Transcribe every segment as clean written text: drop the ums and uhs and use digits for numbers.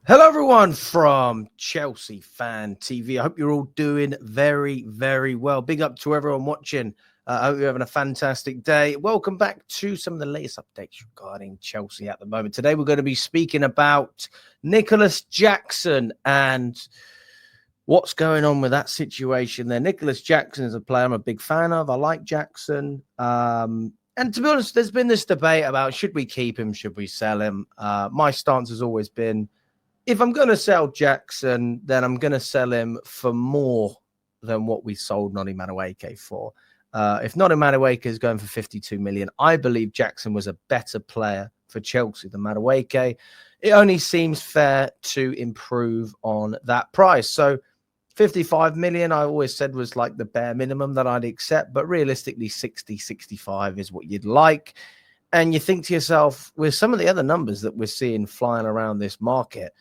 Hello, everyone from Chelsea Fan TV. I hope you're all doing very, very well. Big up to everyone watching. I hope you're having a fantastic day. Welcome back to some of the latest updates regarding Chelsea at the moment. Today, we're going to be speaking about Nicolas Jackson and what's going on with that situation there. Nicolas Jackson is a player I'm a big fan of. I like Jackson. And to be honest, there's been this debate about should we keep him, should we sell him? My stance has always been, if I'm going to sell Jackson, then I'm going to sell him for more than what we sold Noni Madueke for. If Noni Madueke is going for 52 million, I believe Jackson was a better player for Chelsea than Madueke. It only seems fair to improve on that price. So 55 million, I always said was like the bare minimum that I'd accept, but realistically 60, 65 is what you'd like. And you think to yourself, with some of the other numbers that we're seeing flying around this market,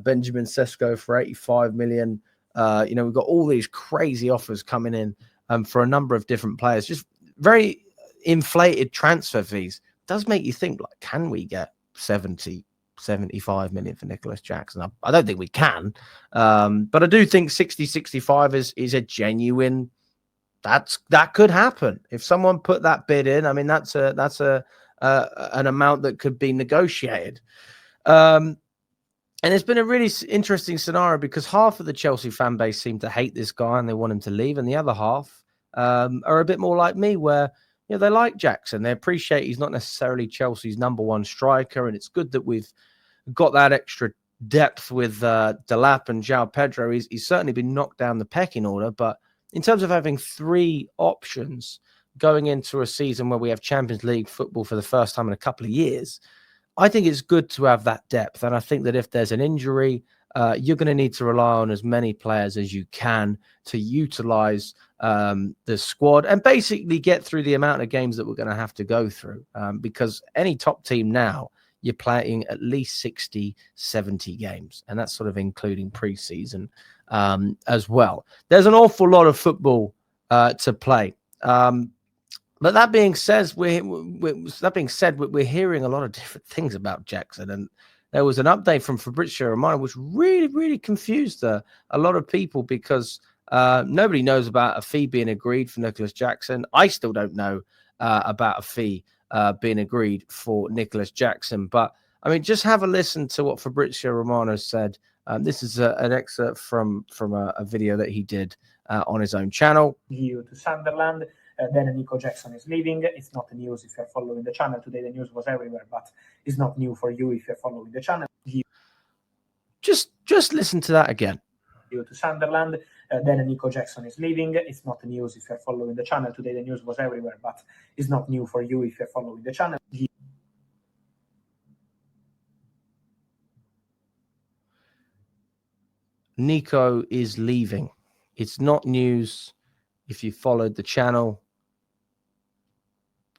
Benjamin Sesko for 85 million. We've got all these crazy offers coming in for a number of different players. Just very inflated transfer fees. Does make you think, like, can we get 70, 75 million for Nicolas Jackson? I don't think we can. But I do think 60, 65 is a genuine, that could happen. If someone put that bid in, I mean, that's an amount that could be negotiated. And it's been a really interesting scenario because half of the Chelsea fan base seem to hate this guy and they want him to leave. And the other half are a bit more like me, where they like Jackson. They appreciate he's not necessarily Chelsea's number one striker. And it's good that we've got that extra depth with Delap and João Pedro. He's certainly been knocked down the pecking order. But in terms of having three options going into a season where we have Champions League football for the first time in a couple of years, I think it's good to have that depth. And I think that if there's an injury, you're going to need to rely on as many players as you can to utilize the squad and basically get through the amount of games that we're going to have to go through. Because any top team now, you're playing at least 60, 70 games. And that's sort of including preseason as well. There's an awful lot of football to play. But that being said, we're hearing a lot of different things about Jackson. And there was an update from Fabrizio Romano, which really, really confused a lot of people because nobody knows about a fee being agreed for Nicolas Jackson. I still don't know about a fee being agreed for Nicolas Jackson. But, I mean, just have a listen to what Fabrizio Romano said. This is an excerpt from a video that he did on his own channel. You to Sunderland. Then Nico Jackson is leaving. It's not news if you're following the channel. Today the news was everywhere, but it's not new for you if you're following the channel. Just listen to that again. You to Sunderland. Then Nico Jackson is leaving. It's not news if you're following the channel. Today the news was everywhere, but it's not new for you if you're following the channel. Nico is leaving. It's not news if you followed the channel.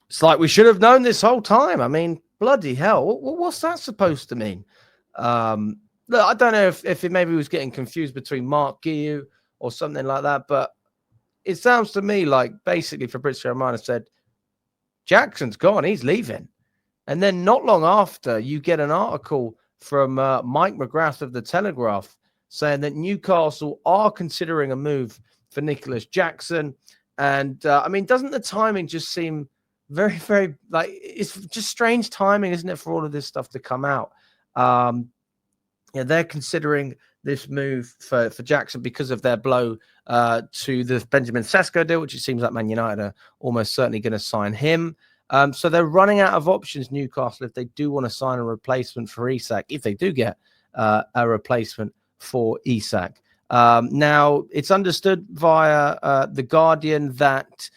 It's like we should have known this whole time. I mean, bloody hell. What's that supposed to mean? Look, I don't know if it maybe was getting confused between Mark Guiu or something like that, but it sounds to me like basically Fabrizio Romano said, Jackson's gone, he's leaving. And then not long after, you get an article from Mike McGrath of The Telegraph saying that Newcastle are considering a move for Nicolas Jackson. And, I mean, doesn't the timing just seem very, very, like, it's just strange timing, isn't it, for all of this stuff to come out? They're considering this move for Jackson because of their blow to the Benjamin Sesko deal, which it seems like Man United are almost certainly going to sign him. So they're running out of options, Newcastle, if they do want to sign a replacement for Isak, if they do get a replacement for Isak. Now, it's understood via The Guardian that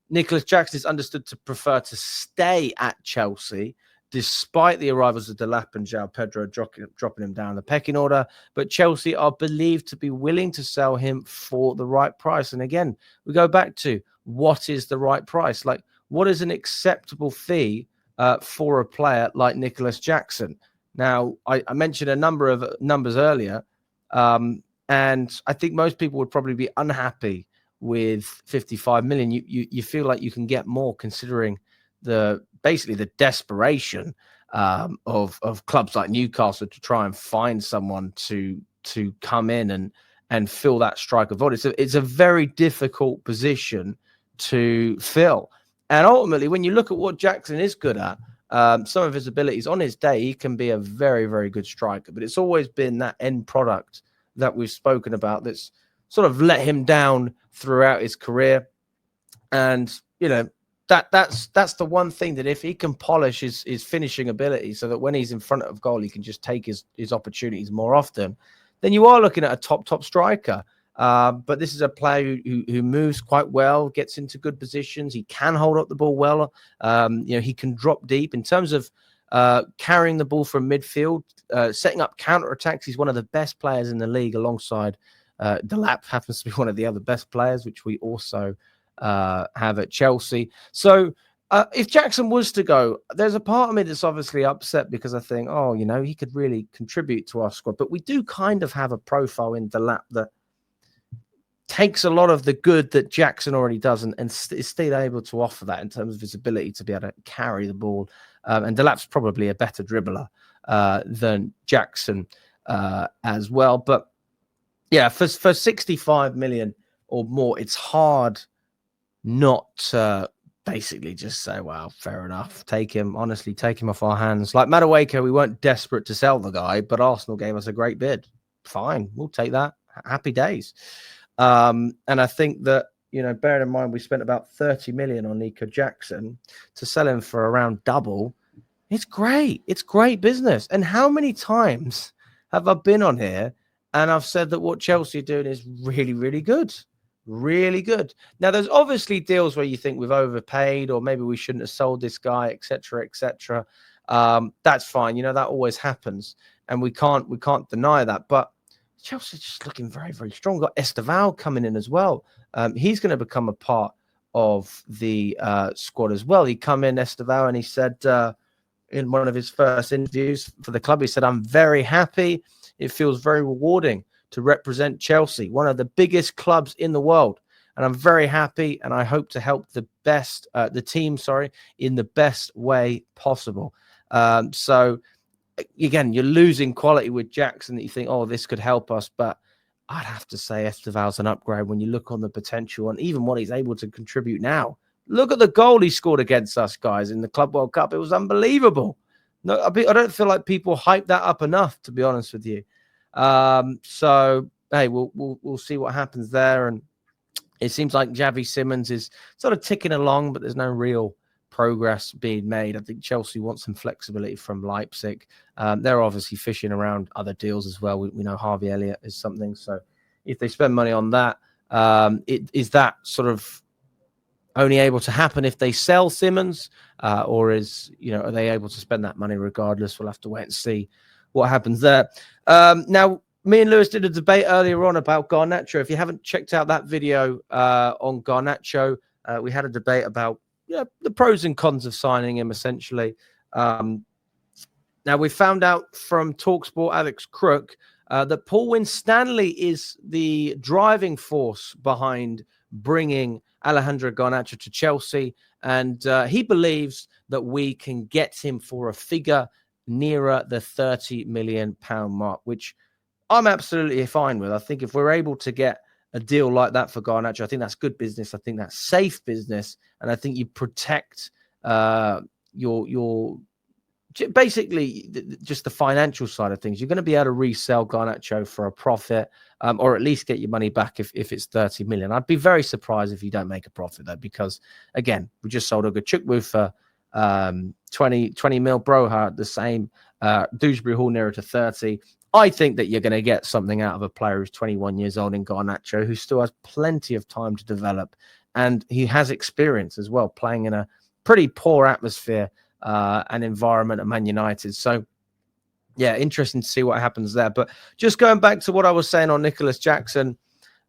Nicolas Jackson is understood to prefer to stay at Chelsea, despite the arrivals of Delap and João Pedro dropping him down the pecking order. But Chelsea are believed to be willing to sell him for the right price. And again, we go back to what is the right price? Like, what is an acceptable fee for a player like Nicolas Jackson? Now, I mentioned a number of numbers earlier, and I think most people would probably be unhappy with 55 million. You feel like you can get more considering basically the desperation. of clubs like Newcastle to try and find someone to come in and fill that striker void. It's a very difficult position to fill. And ultimately, when you look at what Jackson is good at, some of his abilities on his day, he can be a very, very good striker. But it's always been that end product that we've spoken about that's sort of let him down throughout his career. And, you know, that's the one thing that if he can polish his finishing ability so that when he's in front of goal, he can just take his opportunities more often, then you are looking at a top striker. But this is a player who moves quite well, gets into good positions. He can hold up the ball well. You know, he can drop deep in terms of carrying the ball from midfield, setting up counter-attacks. He's one of the best players in the league alongside Delap happens to be one of the other best players, which we also have at Chelsea. So if Jackson was to go, there's a part of me that's obviously upset because I think, oh, you know, he could really contribute to our squad. But we do kind of have a profile in Delap that takes a lot of the good that Jackson already does and is still able to offer that in terms of his ability to be able to carry the ball. And Delap's probably a better dribbler than Jackson as well. But yeah, for 65 million or more, it's hard not to basically just say, well, fair enough. Take him off our hands. Like Madueke, we weren't desperate to sell the guy, but Arsenal gave us a great bid. Fine, we'll take that. Happy days. And I think that, you know, bearing in mind we spent about 30 million on Nico Jackson to sell him for around double. It's great. It's great business. And how many times have I been on here and I've said that what Chelsea are doing is really, really good? Really good. Now, there's obviously deals where you think we've overpaid or maybe we shouldn't have sold this guy, etc., etc. That's fine. You know, that always happens. And we can't deny that. But Chelsea's just looking very, very strong. Got Esteval coming in as well. He's going to become a part of the squad as well. He come in, Esteval, and he said in one of his first interviews for the club, he said, I'm very happy. It feels very rewarding to represent Chelsea, one of the biggest clubs in the world. And I'm very happy, and I hope to help the team, in the best way possible. So, again, you're losing quality with Jackson that you think, oh, this could help us. But I'd have to say Esteval's an upgrade when you look on the potential and even what he's able to contribute now. Look at the goal he scored against us, guys, in the Club World Cup. It was unbelievable. No, I don't feel like people hype that up enough, to be honest with you. So, hey, we'll see what happens there. And it seems like Xavi Simons is sort of ticking along, but there's no real progress being made. I think Chelsea wants some flexibility from Leipzig. They're obviously fishing around other deals as well. We know Harvey Elliott is something. So if they spend money on that, is that sort of only able to happen if they sell Simons, or are they able to spend that money regardless? We'll have to wait and see what happens there. Now, me and Lewis did a debate earlier on about Garnacho. If you haven't checked out that video on Garnacho, we had a debate about the pros and cons of signing him, essentially. Now, we found out from TalkSport Alex Crook that Paul Winstanley is the driving force behind bringing Alejandro Garnacho to Chelsea. And he believes that we can get him for a figure nearer the £30 million mark, which I'm absolutely fine with. I think if we're able to get a deal like that for Garnacho, I think that's good business. I think that's safe business. And I think you protect your basically just the financial side of things. You're going to be able to resell Garnacho for a profit, or at least get your money back if it's 30 million. I'd be very surprised if you don't make a profit though, because again, we just sold Ogachukwu for 20 mil. Broha the same. Dewsbury Hall nearer to 30. I think that you're going to get something out of a player who's 21 years old in Garnacho, who still has plenty of time to develop, and he has experience as well, playing in a pretty poor atmosphere and environment at Man United. So, yeah, interesting to see what happens there. But just going back to what I was saying on Nicolas Jackson,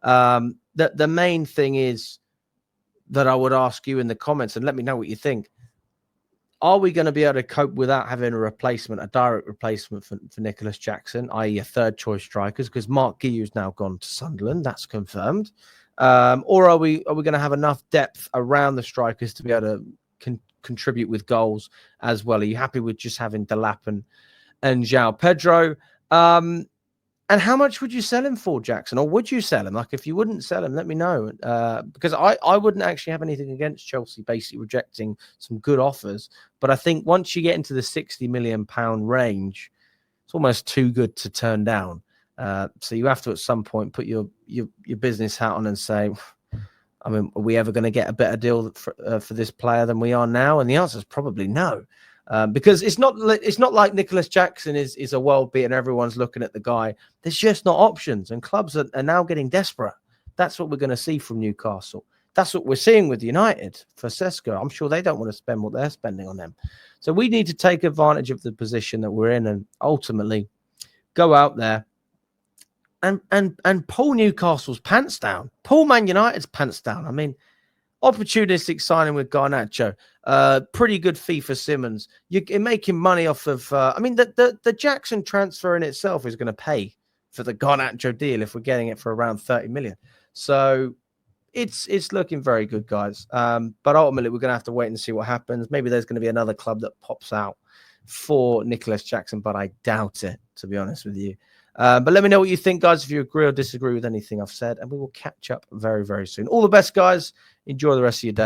the main thing is that I would ask you in the comments, and let me know what you think. Are we going to be able to cope without having a direct replacement for Nicolas Jackson, i.e. a third choice strikers? Because Mark Guiu's now gone to Sunderland, that's confirmed. Or are we going to have enough depth around the strikers to be able to contribute with goals as well? Are you happy with just having Delap and João Pedro? And how much would you sell him for, Jackson? Or would you sell him? Like, if you wouldn't sell him, let me know. Because I wouldn't actually have anything against Chelsea basically rejecting some good offers. But I think once you get into the £60 million range, it's almost too good to turn down. So you have to at some point put your business hat on and say, I mean, are we ever going to get a better deal for this player than we are now? And the answer is probably no. Because it's not like Nicolas Jackson is a world beater and everyone's looking at the guy. There's just not options, and clubs are now getting desperate. That's what we're going to see from Newcastle. That's what we're seeing with United for Sesko. I'm sure they don't want to spend what they're spending on them. So we need to take advantage of the position that we're in and ultimately go out there and pull Newcastle's pants down, pull Man United's pants down. I mean, opportunistic signing with Garnacho, pretty good fee for Simmons. You're making money off of. I mean, the Jackson transfer in itself is going to pay for the Garnacho deal if we're getting it for around 30 million. So it's looking very good, guys. But ultimately, we're going to have to wait and see what happens. Maybe there's going to be another club that pops out for Nicolas Jackson, but I doubt it, to be honest with you. But let me know what you think, guys, if you agree or disagree with anything I've said, and we will catch up very, very soon. All the best, guys. Enjoy the rest of your day.